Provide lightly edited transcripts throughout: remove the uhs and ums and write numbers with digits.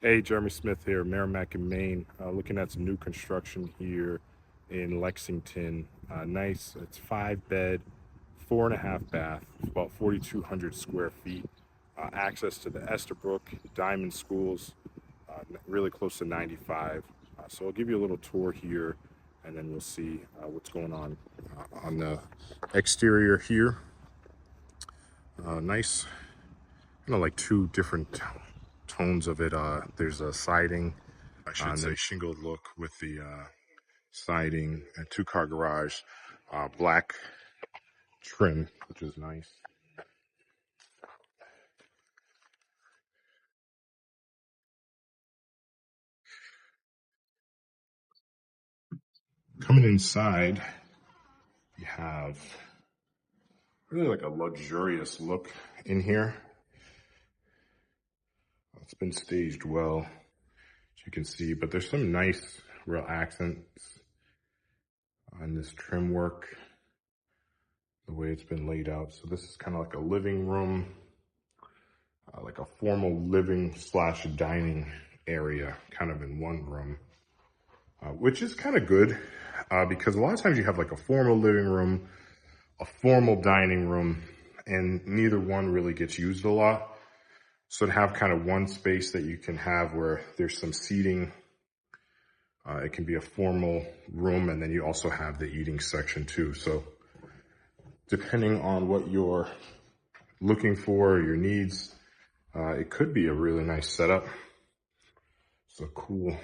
Hey, Jeremy Smith here, Merrimack in Maine. Looking at some new construction here in Lexington. Nice, it's 5 bed, 4.5 bath, about 4,200 square feet. Access to the Estabrook, Diamond Schools, really close to 95. So I'll give you a little tour here, and then we'll see what's going on the exterior here. Nice, like two different tones of it. There's a siding, I should say shingled look with the siding, and two-car garage, black trim, which is nice. Coming inside, you have really like a luxurious look in here. It's been staged well, as you can see, but there's some nice real accents on this trim work, the way it's been laid out. So this is kind of like a living room, like a formal living slash dining area kind of in one room, which is kind of good because a lot of times you have like a formal living room, a formal dining room, and neither one really gets used a lot. So to have kind of one space that you can have where there's some seating, it can be a formal room, and then you also have the eating section too. So depending on what you're looking for, your needs, it could be a really nice setup. It's a cool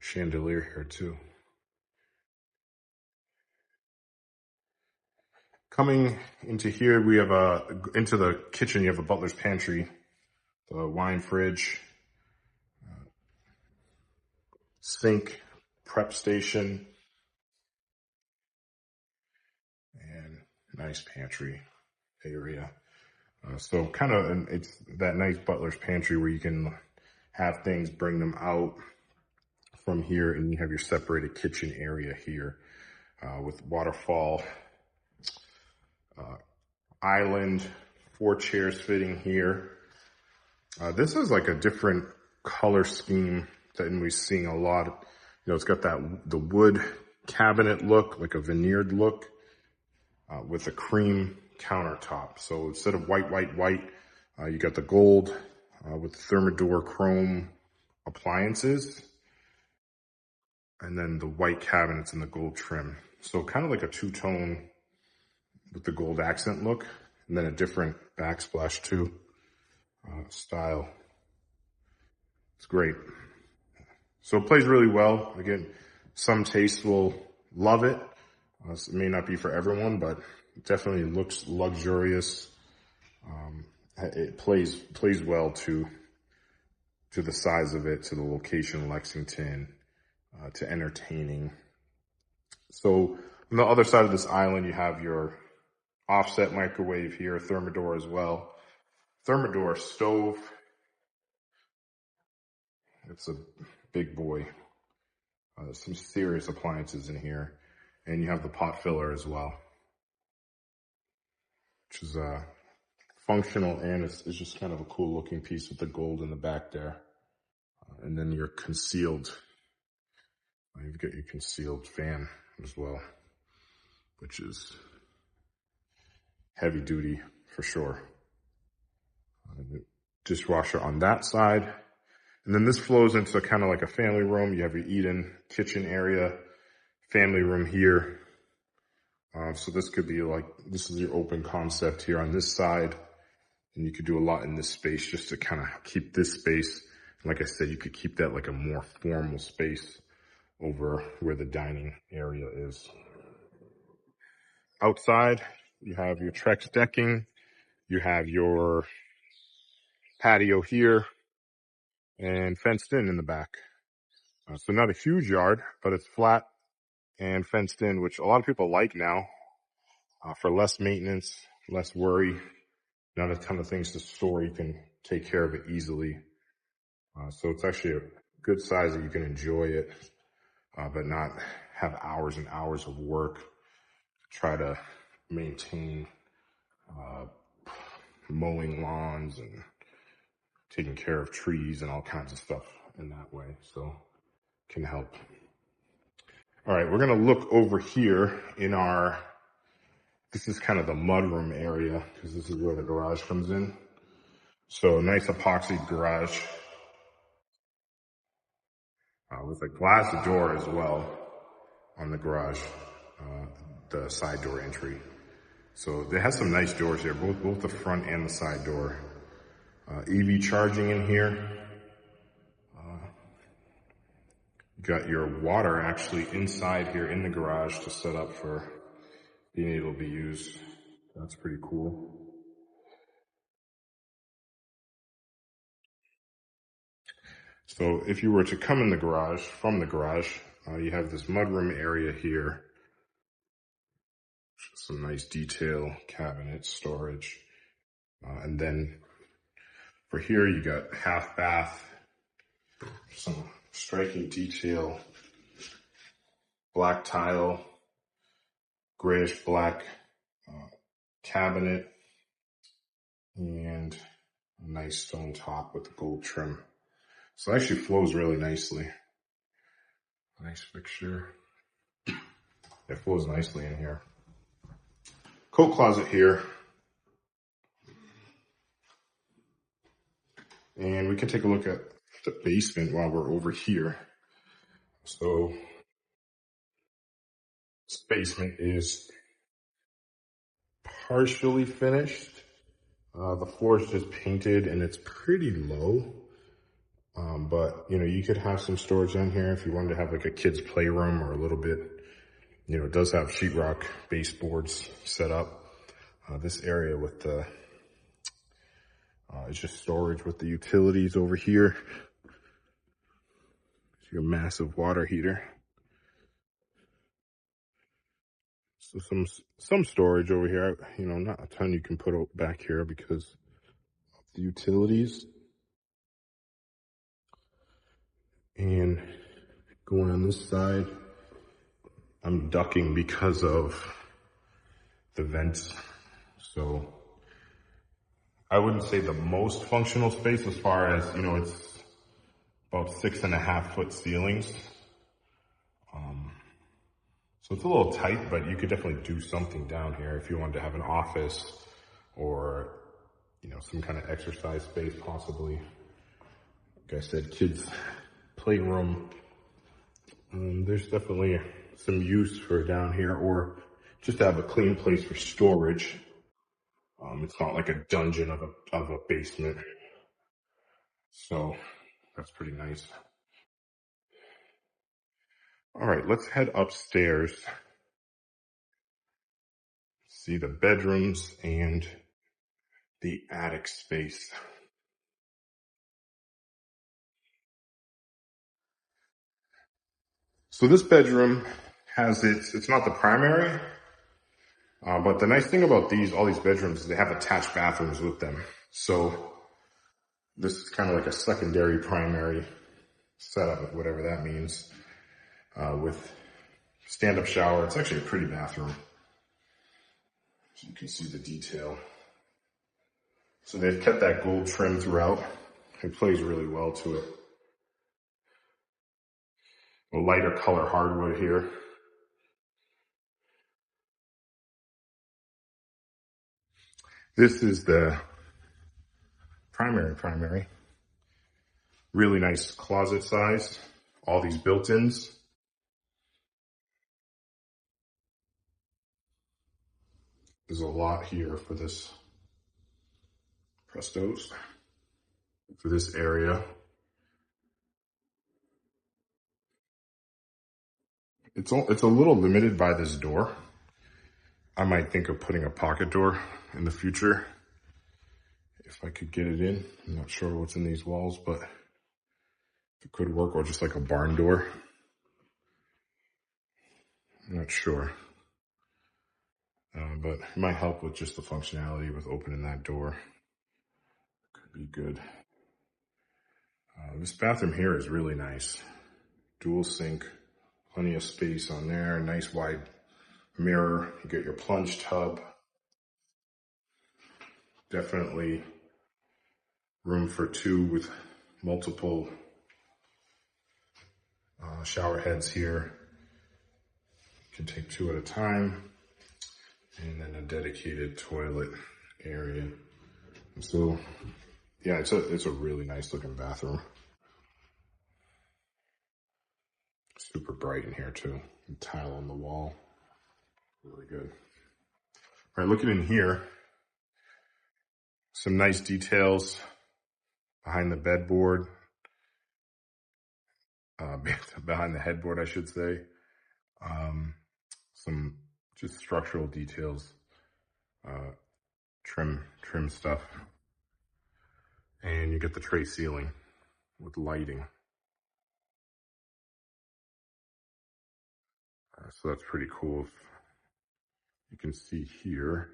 chandelier here too. Coming into here, we have into the kitchen, you have a butler's pantry, the wine fridge, sink, prep station, and nice pantry area. So kind of, it's that nice butler's pantry where you can have things, bring them out from here, and you have your separated kitchen area here with waterfall island, 4 chairs fitting here. This is like a different color scheme than we're seeing a lot. You know, it's got the wood cabinet look, like a veneered look, with a cream countertop. So instead of white, you got the gold with Thermador chrome appliances, and then the white cabinets and the gold trim. So kind of like a two-tone with the gold accent look, and then a different backsplash too style. It's great. So it plays really well. Again, some tastes will love it. It may not be for everyone, but it definitely looks luxurious. It plays well to the size of it, to the location, Lexington, to entertaining. So on the other side of this island, you have your offset microwave here, Thermador as well. Thermador stove. It's a big boy. Some serious appliances in here. And you have the pot filler as well, which is functional, and it's just kind of a cool looking piece with the gold in the back there. And then your concealed, you've got your concealed fan as well, which is heavy duty for sure. Dishwasher on that side. And then this flows into kind of like a family room. You have your eat-in kitchen area, family room here. So this could be like, this is your open concept here on this side. And you could do a lot in this space just to kind of keep this space. Like I said, you could keep that like a more formal space over where the dining area is. Outside, you have your Trex decking. You have your patio here and fenced in the back. So not a huge yard, but it's flat and fenced in, which a lot of people like now for less maintenance, less worry, not a ton of things to store. You can take care of it easily. So it's actually a good size that you can enjoy it, but not have hours and hours of work to try to maintain mowing lawns and taking care of trees and all kinds of stuff in that way. So can help. All right, we're gonna look over here in this is kind of the mudroom area because this is where the garage comes in. So nice epoxy garage with a glass door as well on the garage, the side door entry. So it has some nice doors here, both the front and the side door. EV charging in here. You got your water actually inside here in the garage to set up for being able to be used. That's pretty cool. So if you were to come in the garage, from the garage, you have this mudroom area here. Some nice detail, cabinet, storage. And then for here, you got half bath, some striking detail, black tile, grayish black cabinet, and a nice stone top with the gold trim. So it actually flows really nicely. Nice fixture. It flows nicely in here. Coat closet here. And we can take a look at the basement while we're over here. So this basement is partially finished. The floor is just painted and it's pretty low. But you know, you could have some storage in here if you wanted to have like a kid's playroom or a little bit. You know, it does have sheetrock baseboards set up. This area with the, it's just storage with the utilities over here. It's your massive water heater. So some storage over here. You know, not a ton you can put back here because of the utilities. And going on this side, I'm ducking because of the vents. So I wouldn't say the most functional space as far as, you know, it's about 6.5 foot ceilings. So it's a little tight, but you could definitely do something down here if you wanted to have an office or, you know, some kind of exercise space possibly. Like I said, kids' playroom. There's definitely some use for down here, or just to have a clean place for storage. It's not like a dungeon of a basement. So that's pretty nice. All right, let's head upstairs. See the bedrooms and the attic space. So this bedroom has it's not the primary, but the nice thing about all these bedrooms is they have attached bathrooms with them. So this is kind of like a secondary primary setup, whatever that means, with stand-up shower. It's actually a pretty bathroom. So you can see the detail. So they've kept that gold trim throughout. It plays really well to it. A lighter color hardwood here. This is the primary. Really nice closet size. All these built-ins. There's a lot here for this Prestos, for this area. It's a little limited by this door. I might think of putting a pocket door in the future if I could get it in. I'm not sure what's in these walls, but it could work, or just like a barn door. I'm not sure. But it might help with just the functionality with opening that door. Could be good. This bathroom here is really nice. Dual sink, plenty of space on there, nice wide mirror. You get your plunge tub. Definitely room for two with multiple shower heads here. You can take two at a time, and then a dedicated toilet area. So yeah, it's a really nice looking bathroom. Super bright in here too. And tile on the wall. Really good. All right, looking in here, some nice details behind the bedboard, behind the headboard, I should say. Some just structural details, trim stuff. And you get the tray ceiling with lighting. So that's pretty cool. If you can see here,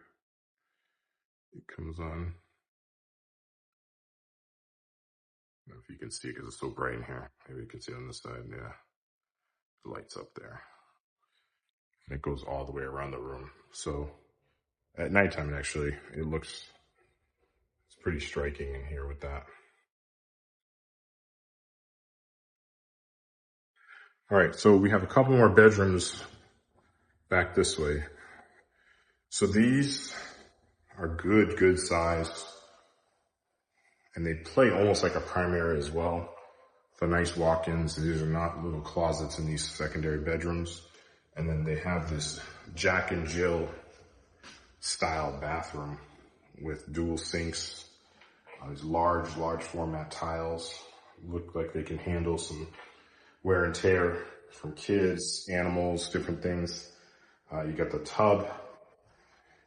it comes on. I don't know if you can see it because it's so bright in here. Maybe you can see it on this side. Yeah, the light's up there. And it goes all the way around the room. So at nighttime, actually, it's pretty striking in here with that. All right, so we have a couple more bedrooms back this way. So these are good size, and they play almost like a primary as well. For nice walk-ins. These are not little closets in these secondary bedrooms. And then they have this Jack and Jill style bathroom with dual sinks. These large format tiles. Look like they can handle some wear and tear from kids, animals, different things. You got the tub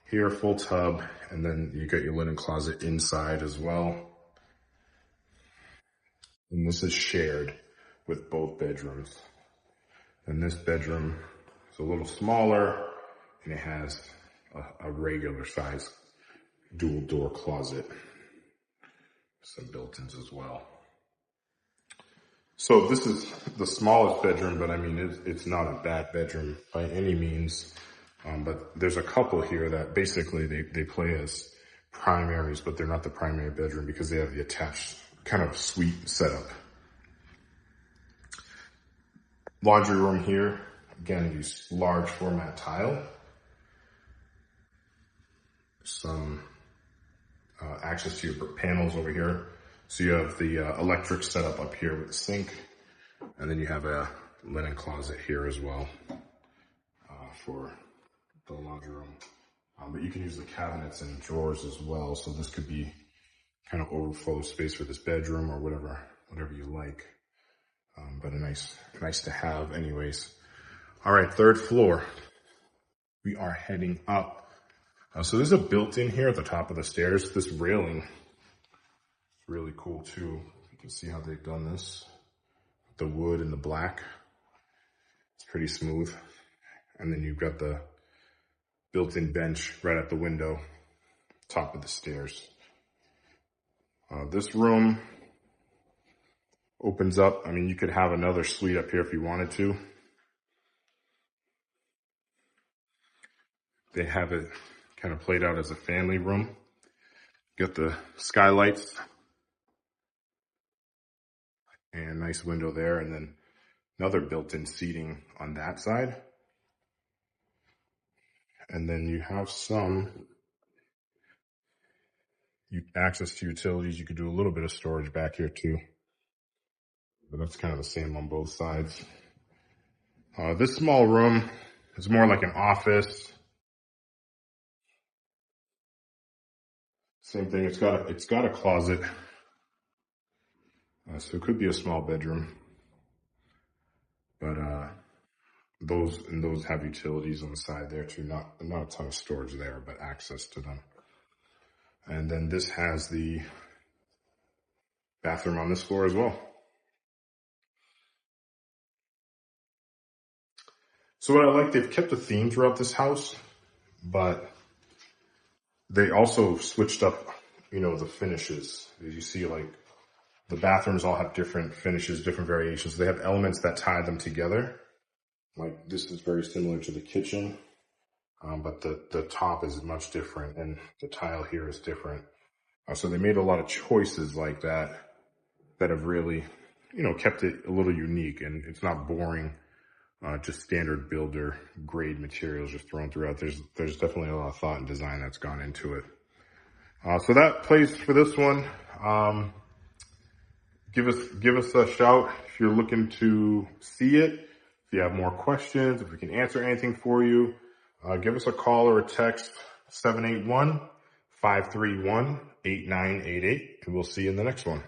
here, full tub, and then you got your linen closet inside as well. And this is shared with both bedrooms. And this bedroom is a little smaller, and it has a regular size dual door closet. Some built-ins as well. So this is the smallest bedroom, but I mean, it's not a bad bedroom by any means. But there's a couple here that basically they play as primaries, but they're not the primary bedroom because they have the attached kind of suite setup. Laundry room here. Again, these large format tile. Some access to your panels over here. So you have the electric setup up here with the sink, and then you have a linen closet here as well for the laundry room. But you can use the cabinets and drawers as well. So this could be kind of overflow space for this bedroom or whatever you like. But nice to have anyways. All right, third floor. We are heading up. So there's a built-in here at the top of the stairs. This railing is really cool too. You can see how they've done this. The wood and the black. It's pretty smooth. And then you've got the built-in bench right at the window, top of the stairs. This room opens up. I mean, you could have another suite up here if you wanted to. They have it kind of played out as a family room. Got the skylights and a nice window there, and then another built-in seating on that side. And then you have access to utilities. You could do a little bit of storage back here too, but that's kind of the same on both sides. This small room is more like an office. Same thing. It's got a closet, so it could be a small bedroom. But those have utilities on the side there too. Not a ton of storage there, but access to them. And then this has the bathroom on this floor as well. So what I like, they've kept a theme throughout this house, but they also switched up, the finishes. As you see, like, the bathrooms all have different finishes, different variations. They have elements that tie them together. Like, this is very similar to the kitchen, but the top is much different, and the tile here is different. So they made a lot of choices like that have really, kept it a little unique, and it's not boring, just standard builder grade materials just thrown throughout. There's definitely a lot of thought and design that's gone into it. So that plays for this one. Give us a shout if you're looking to see it. If you have more questions, if we can answer anything for you, give us a call or a text, 781-531-8988, and we'll see you in the next one.